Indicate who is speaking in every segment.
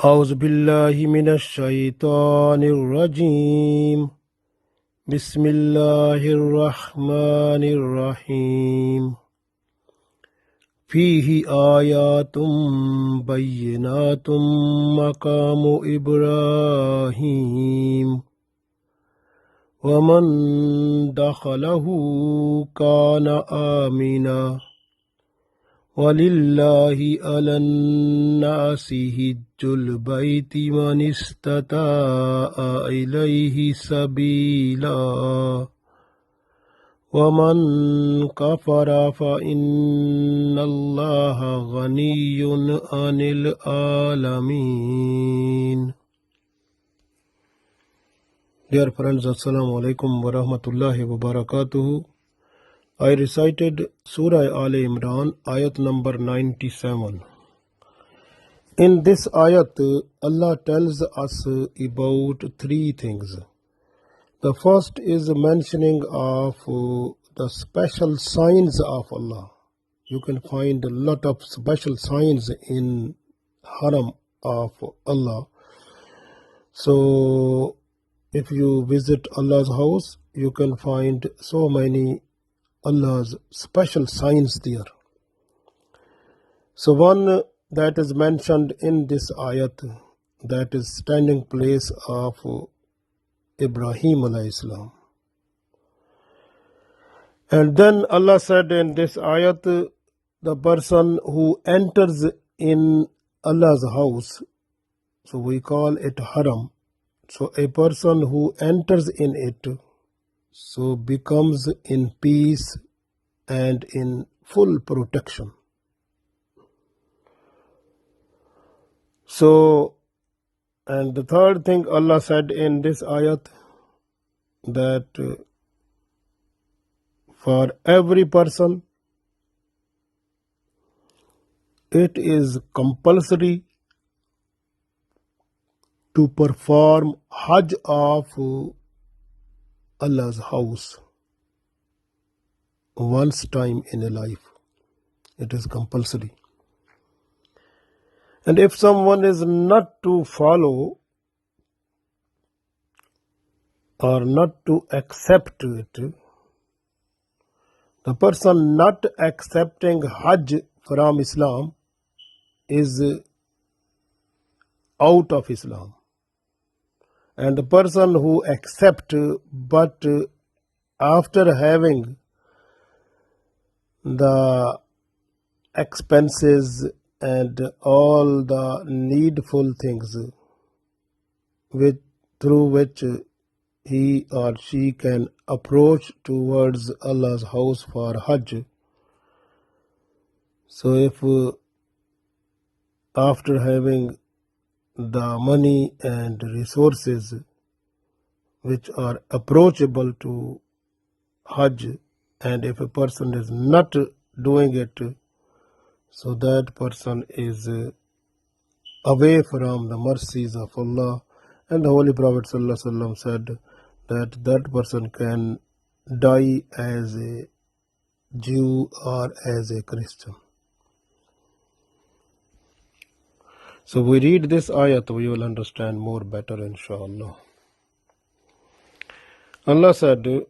Speaker 1: أعوذ بالله من الشيطان الرجيم بسم الله الرحمن الرحيم فيه آيات بينات مقام إبراهيم ومن دخله كان آمنا ولله على الناس حج البيت من استطاع إليه سبيلا ومن كفر فإن الله غني عن العالمين. Dear friends, Assalamu alaikum wa rahmatullahi wa barakatuhu. I recited Surah al Imran, Ayat number 97. In this ayat, Allah tells us about three things. The first is mentioning of the special signs of Allah. You can find a lot of special signs in Haram of Allah. So, if you visit Allah's house, you can find so many Allah's special signs there. So one that is mentioned in this ayat, that is standing place of Ibrahim alayhi salam. And then Allah said in this ayat, the person who enters in Allah's house, so we call it haram. So a person who enters in it, so becomes in peace and in full protection. So, and the third thing Allah said in this ayat, that for every person it is compulsory to perform Hajj of Allah's house once time in a life. It is compulsory. And if someone is not to follow or not to accept it, the person not accepting Hajj from Islam is out of Islam. And the person who accept but after having the expenses and all the needful things through which he or she can approach towards Allah's house for Hajj. So if after having the money and resources which are approachable to Hajj, and if a person is not doing it, so that person is away from the mercies of Allah. And the Holy Prophet ﷺ said that that person can die as a Jew or as a Christian. So we read this ayat, we will understand more better, inshallah. Allah said,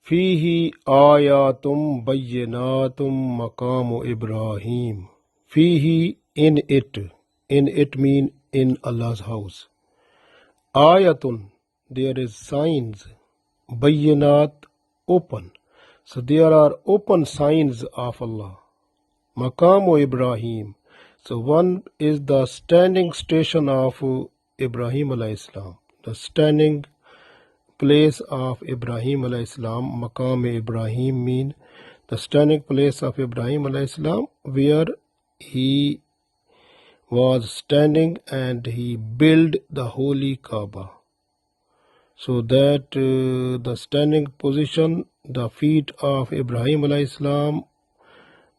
Speaker 1: Fihi ayatum bayyinatum maqamu Ibrahim. Fihi, in it. In it mean in Allah's house. Ayatun, there is signs. Bayyinat, open. So there are open signs of Allah. Maqamu Ibrahim. So one is the standing station of Ibrahim alayhi salam. The standing place of Ibrahim alayhi salam, Maqam Ibrahim mean the standing place of Ibrahim alayhi salam, where he was standing and he built the holy Kaaba. So that the standing position, the feet of Ibrahim alayhi salam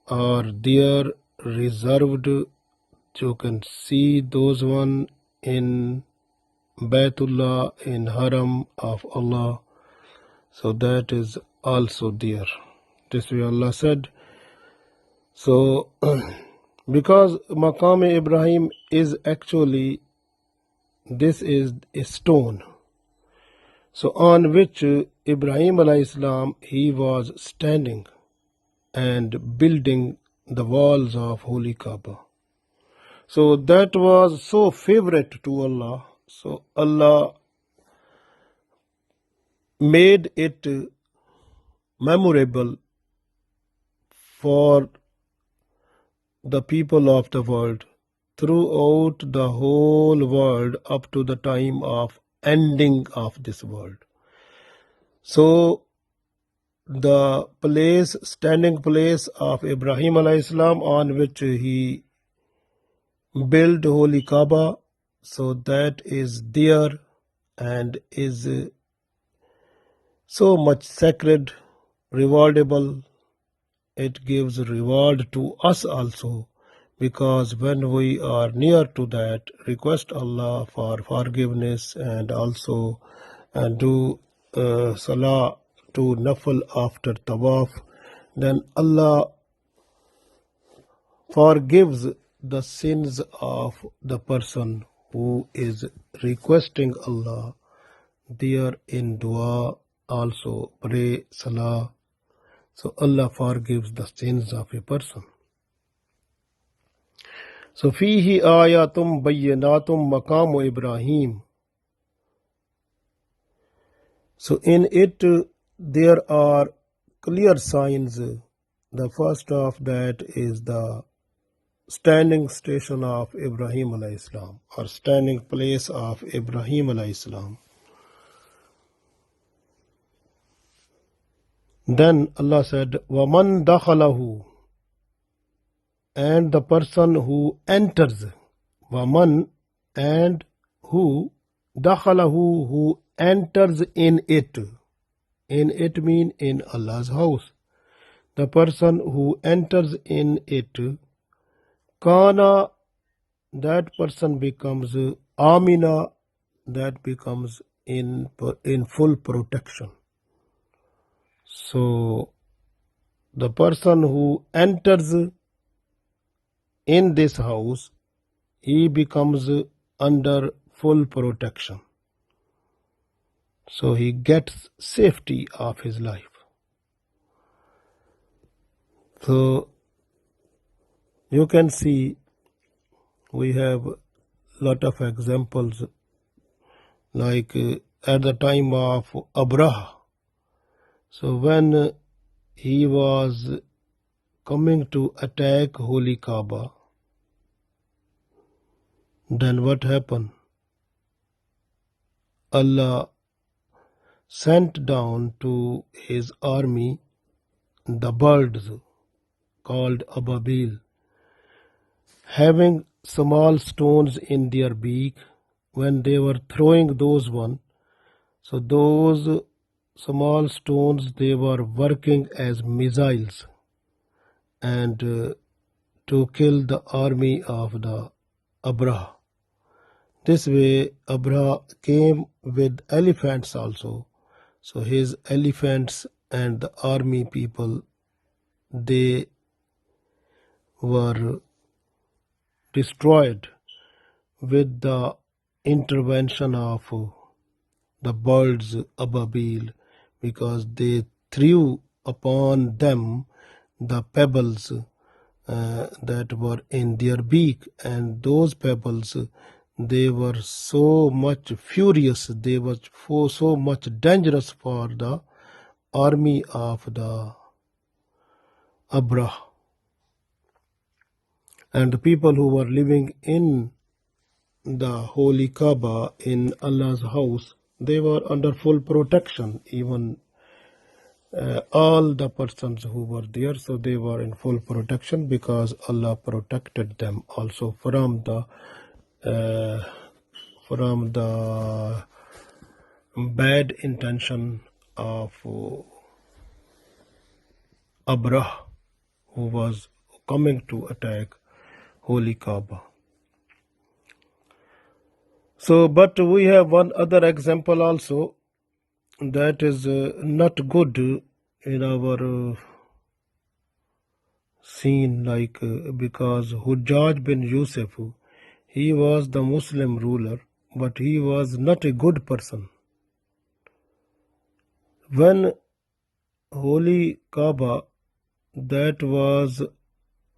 Speaker 1: are there reserved. You can see those one in Baytullah, in Haram of Allah. So that is also there. This way Allah said. So because Maqam Ibrahim is actually this is a stone. So on which Ibrahim alayhi salam, he was standing and building the walls of Holy Kaaba. So that was so favorite to Allah. So Allah made it memorable for the people of the world throughout the whole world up to the time of ending of this world. So the place, standing place of Ibrahim alayhi salam, on which he built Holy Kaaba, so that is there and is so much sacred, rewardable. It gives reward to us also, because when we are near to that, request Allah for forgiveness and also do salah to nafil after tawaf, then Allah forgives the sins of the person who is requesting Allah there in dua, also pray salah. So Allah forgives the sins of a person. So fihi ayatum bayyinatum maqamu Ibrahim. So in it there are clear signs. The first of that is the standing station of Ibrahim alayhi salam, or standing place of Ibrahim alayhi salam. Then Allah said, وَمَنْ دَخَلَهُ, and the person who enters, وَمَنْ, and who, دَخَلَهُ, who enters in it. In it mean in Allah's house. The person who enters in it, kana, that person becomes amina, that becomes in full protection. So the person who enters in this house, he becomes under full protection. So he gets safety of his life. So you can see we have lot of examples, like at the time of Abraha. So when he was coming to attack Holy Kaaba, then what happened? Allah sent down to his army the birds called Ababil, having small stones in their beak. When they were throwing those one, so those small stones, they were working as missiles and to kill the army of the Abraha. This way Abraha came with elephants also. So his elephants and the army people, they were destroyed with the intervention of the birds Ababil, because they threw upon them the pebbles that were in their beak, and those pebbles, they were so much furious, they were so much dangerous for the army of the Abraha. And the people who were living in the Holy Kaaba, in Allah's house, they were under full protection, even all the persons who were there, so they were in full protection, because Allah protected them also from the bad intention of Abraha, who was coming to attack Holy Kaaba. So, but we have one other example also that is not good in our scene, because Hujjaj bin Yusuf, he was the Muslim ruler, but he was not a good person. When Holy Kaaba, that was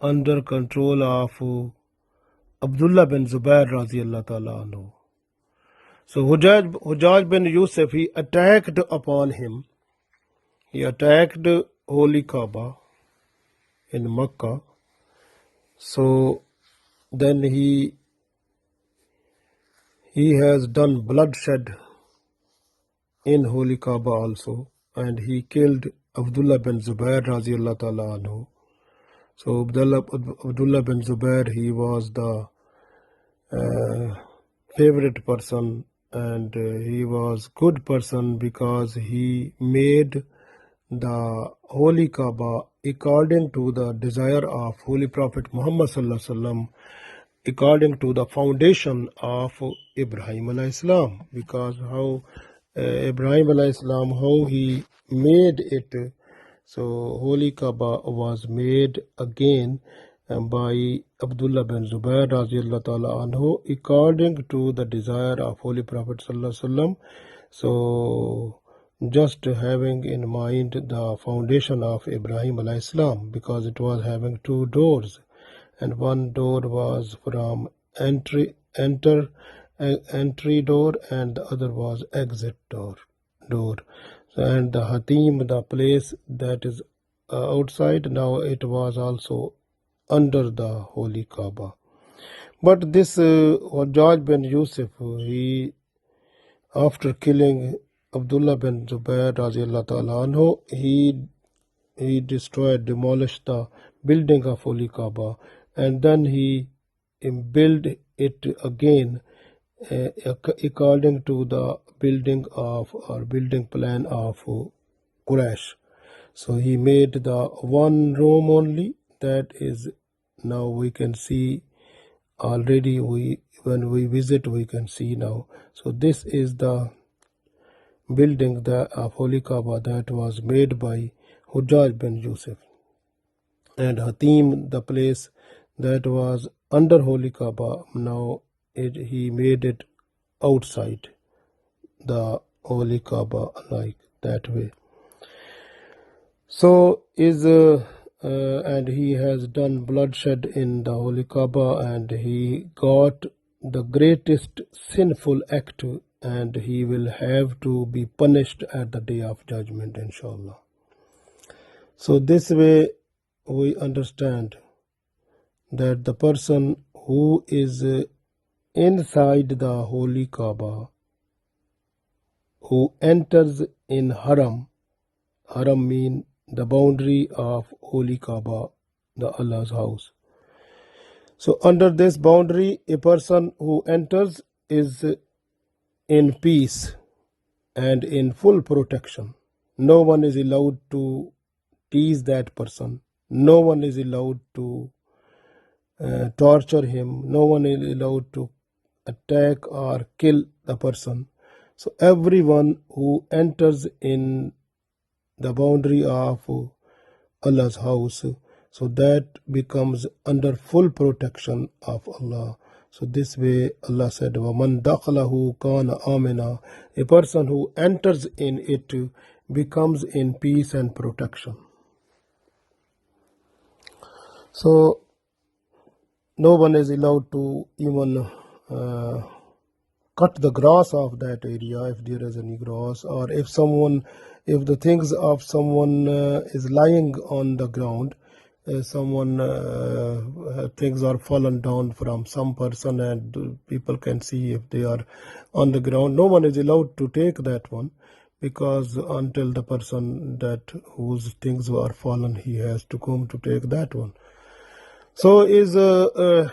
Speaker 1: under control of Abdullah bin Zubair radiallahu ta'ala anhu. So Hujjaj bin Yusuf, he attacked upon him. He attacked Holy Kaaba in Makkah. So then he has done bloodshed in Holy Kaaba also, and he killed Abdullah bin Zubair radiallahu ta'ala anhu. So Abdullah bin Zubair, he was the favorite person, and he was good person because he made the Holy Kaaba according to the desire of Holy Prophet Muhammad sallallahu alaihi wasallam, according to the foundation of Ibrahim alayhi salam, because how Ibrahim alayhi salam, how he made it. So Holy Kaaba was made again by Abdullah bin Zubair radiallahu ta'ala anhu according to the desire of Holy Prophet sallallahu alaihi wasallam. So just having in mind the foundation of Ibrahim alayhi salam, because it was having two doors, and one door was from entry door, and the other was exit door. And the Hatim, the place that is outside, now it was also under the Holy Kaaba. But this Hujjaj bin Yusuf, he, after killing Abdullah bin Zubair radiallahu ta'ala anhu, he demolished the building of Holy Kaaba, and then he built it again according to the building plan of Quraysh. So he made the one room only, that is now we can see already, when we visit we can see now. So this is the building of Holy Kaaba that was made by Hujjaj bin Yusuf, and Hatim, the place that was under Holy Kaaba, now he made it outside the Holy Kaaba, like that way. So and he has done bloodshed in the Holy Kaaba, and he got the greatest sinful act, and he will have to be punished at the Day of Judgment, inshallah. So this way we understand that the person who is inside the Holy Kaaba, who enters in Haram mean the boundary of Holy Kaaba, the Allah's house. So under this boundary, a person who enters is in peace and in full protection. No one is allowed to tease that person. No one is allowed to torture him. No one is allowed to attack or kill the person. So everyone who enters in the boundary of Allah's house, so that becomes under full protection of Allah. So this way Allah said, وَمَنْ دَخَلَهُ كَانَ آمِنًا. A person who enters in it becomes in peace and protection. So no one is allowed to even cut the grass of that area if there is any grass, or if the things of someone is lying on the ground, things are fallen down from some person, and people can see if they are on the ground. No one is allowed to take that one, because until the person whose things are fallen, he has to come to take that one. So is the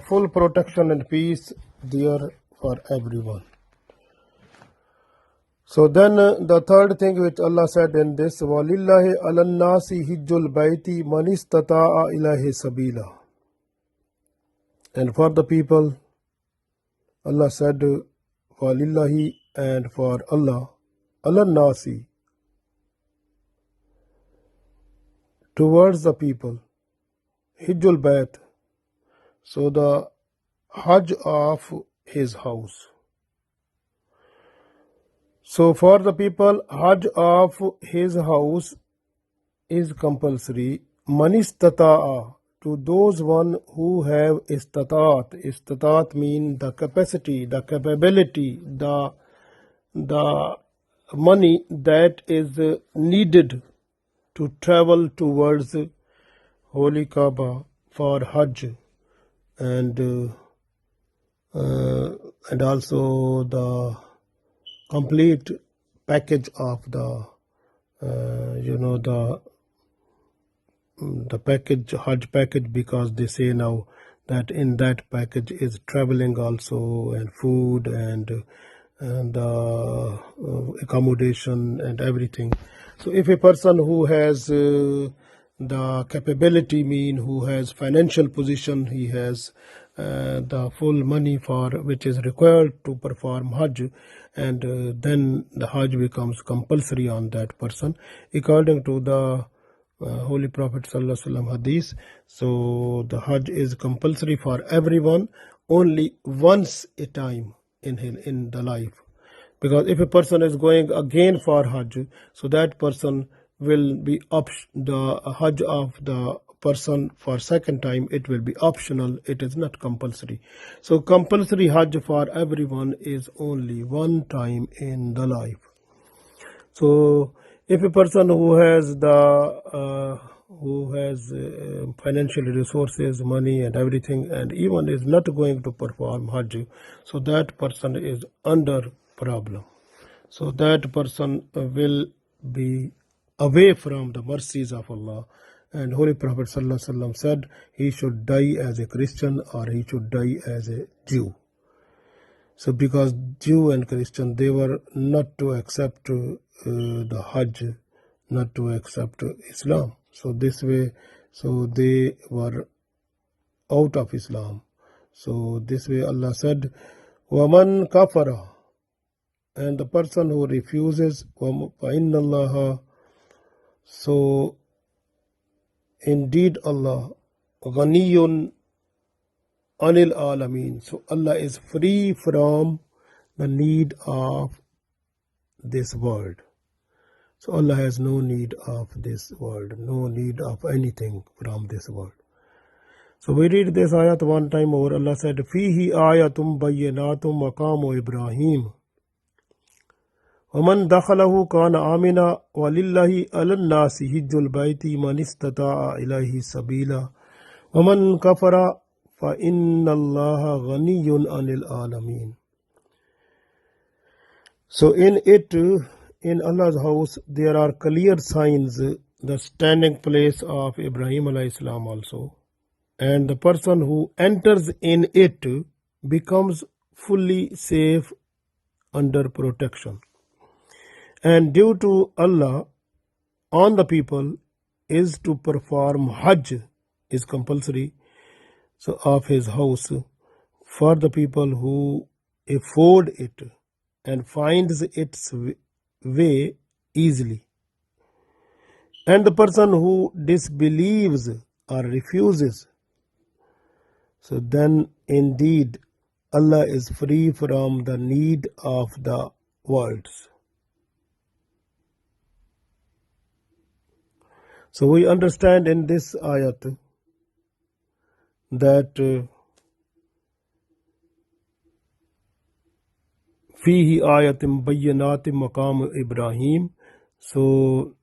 Speaker 1: full protection and peace there for everyone. So then the third thing which Allah said in this, وَلِلَّهِ عَلَى النَّاسِ حِجُّ الْبَيْتِ مَنِ اسْتَطَاعَ إِلَيْهِ سَبِيلًا. And for the people, Allah said, وَلِلَّهِ, and for Allah, عَلَى النَّاسِ, towards the people, Hijjul Bayt. So the Hajj of his house. So for the people, Hajj of his house is compulsory. Man istata'a, to those one who have istata'at. Istata'at mean the capacity, the capability, the money that is needed to travel towards Holy Kaaba for Hajj, and also the complete package of the the package, Hajj package, because they say now that in that package is traveling also, and food, and the accommodation and everything. So if a person who has the capability, mean who has financial position, he has the full money for which is required to perform Hajj, and then the Hajj becomes compulsory on that person according to the Holy Prophet Sallallahu Alaihi Wasallam hadith. So the Hajj is compulsory for everyone only once a time in the life, because if a person is going again for Hajj, so that person will be the Hajj of the person for second time, it will be optional, it is not compulsory. So compulsory Hajj for everyone is only one time in the life. So if a person who has financial resources, money and everything, and even is not going to perform Hajj, so that person is under problem. So that person will be away from the mercies of Allah. And Holy Prophet Sallallahu Alaihi Wasallam said he should die as a Christian or he should die as a Jew. So because Jew and Christian, they were not to accept the Hajj, not to accept Islam. So this way, so they were out of Islam. So this way Allah said, وَمَنْ كَفَرَ, and the person who refuses, فَإِنَّ اللَّهَ, so indeed Allah, غَنِيٌّ anil alameen, so Allah is free from the need of this world. So Allah has no need of this world, no need of anything from this world. So we read this ayat one time over. Allah said, فِيهِ آيَةٌ بَيِّنَاتٌ مَقَامُ إِبْرَاهِيمَ وَمَنْ دَخَلَهُ كَانَ آمِنًا وَلِلَّهِ عَلَى النَّاسِ حِجُّ الْبَيْتِ مَنِ اسْتَطَاعَ إِلَيْهِ سَبِيلًا وَمَنْ كَفَرَ فَإِنَّ اللَّهَ غَنِيٌّ عَنِ الْعَالَمِينَ. So in Allah's house, there are clear signs, the standing place of Ibrahim alayhi salam also, and the person who enters in it becomes fully safe under protection. And due to Allah on the people is to perform Hajj, is compulsory, so of his house, for the people who afford it and finds its way easily. And the person who disbelieves or refuses, so then indeed Allah is free from the need of the worlds. So we understand in this ayat that فِيهِ آيَةٍ بَيِّنَاتٍ مَقَامُ Ibrahim. So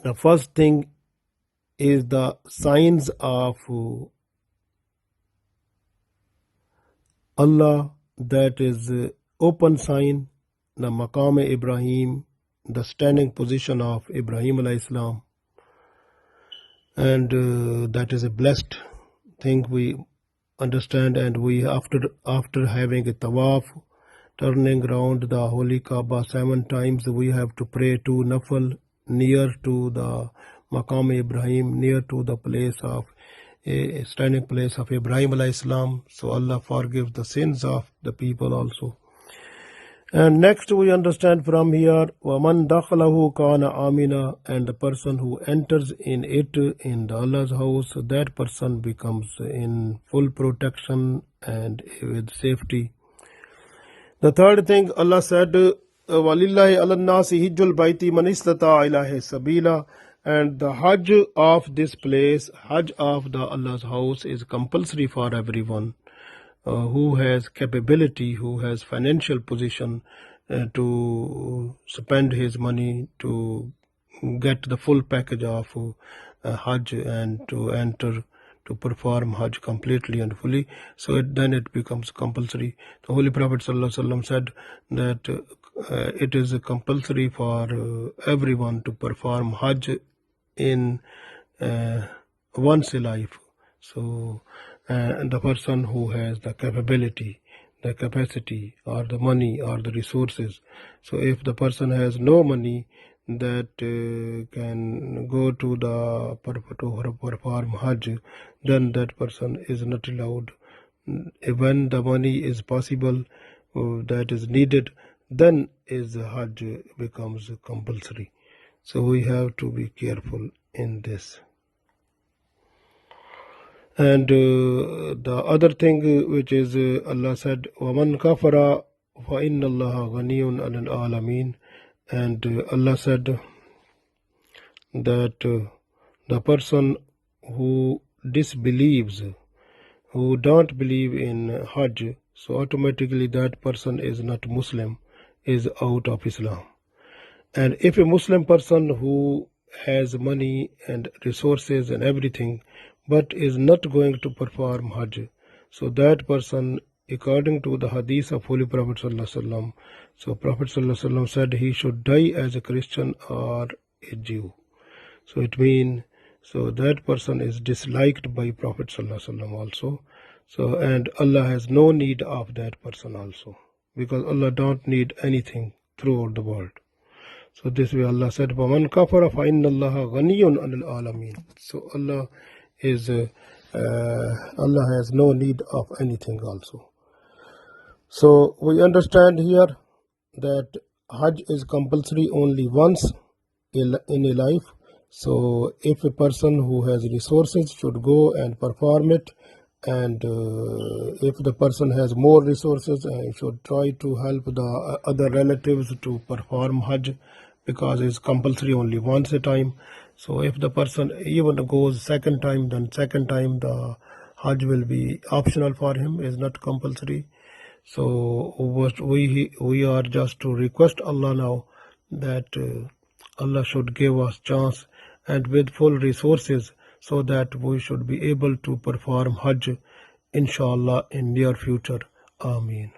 Speaker 1: the first thing is the signs of Allah, that is open sign, the Maqam Ibrahim, the standing position of Ibrahim alayhi salam, and that is a blessed thing we understand. And we after having a tawaf, turning around the Holy Kaaba 7 times, we have to pray to Nafal near to the Maqam Ibrahim, near to the place of a standing place of Ibrahim alayhi salam. So Allah forgives the sins of the people also. And next we understand from here, وَمَنْ دَخَلَهُ كَانَ آمِنًا, and the person who enters in it, in the Allah's house, that person becomes in full protection and with safety. The third thing Allah said, وَلِلَّهِ عَلَى النَّاسِ حِجُّ الْبَيْتِ مَنِ اسْتَطَاعَ إِلَيْهِ سَبِيلًا, and the Hajj of this place, Hajj of the Allah's house, is compulsory for everyone who has capability, who has financial position to spend his money to get the full package of Hajj and to enter to perform Hajj completely and fully. So then it becomes compulsory. The Holy Prophet ﷺ said that it is compulsory for everyone to perform Hajj in once a life. So and the person who has the capability, the capacity, or the money, or the resources. So if the person has no money that can go to the perform Hajj, then that person is not allowed. When the money is possible, that is needed, then is the Hajj becomes compulsory. So we have to be careful in this. And the other thing which is Allah said, وَمَنْ كَفَرَ فَإِنَّ اللَّهَ غَنِيٌّ عَنِ الْعَالَمِينَ, and Allah said that the person who disbelieves, who don't believe in Hajj, so automatically that person is not Muslim, is out of Islam. And if a Muslim person who has money and resources and everything, but is not going to perform Hajj, so that person, according to the hadith of Holy Prophet ﷺ, so Prophet ﷺ said he should die as a Christian or a Jew. So it means, so that person is disliked by Prophet ﷺ also. So, and Allah has no need of that person also, because Allah don't need anything throughout the world. So this way Allah said, وَمَنْ كَفَرَ فَإِنَّ اللَّهَ غَنِيٌّ عَنِ الْعَالَمِينَ. So Allah is Allah has no need of anything also. So we understand here that Hajj is compulsory only once in a life. So if a person who has resources should go and perform it, and if the person has more resources, should try to help the other relatives to perform Hajj, because it's compulsory only once a time. So if the person even goes second time, then second time the Hajj will be optional for him, is not compulsory. So we are just to request Allah now that Allah should give us chance and with full resources, so that we should be able to perform Hajj inshallah in near future. Ameen.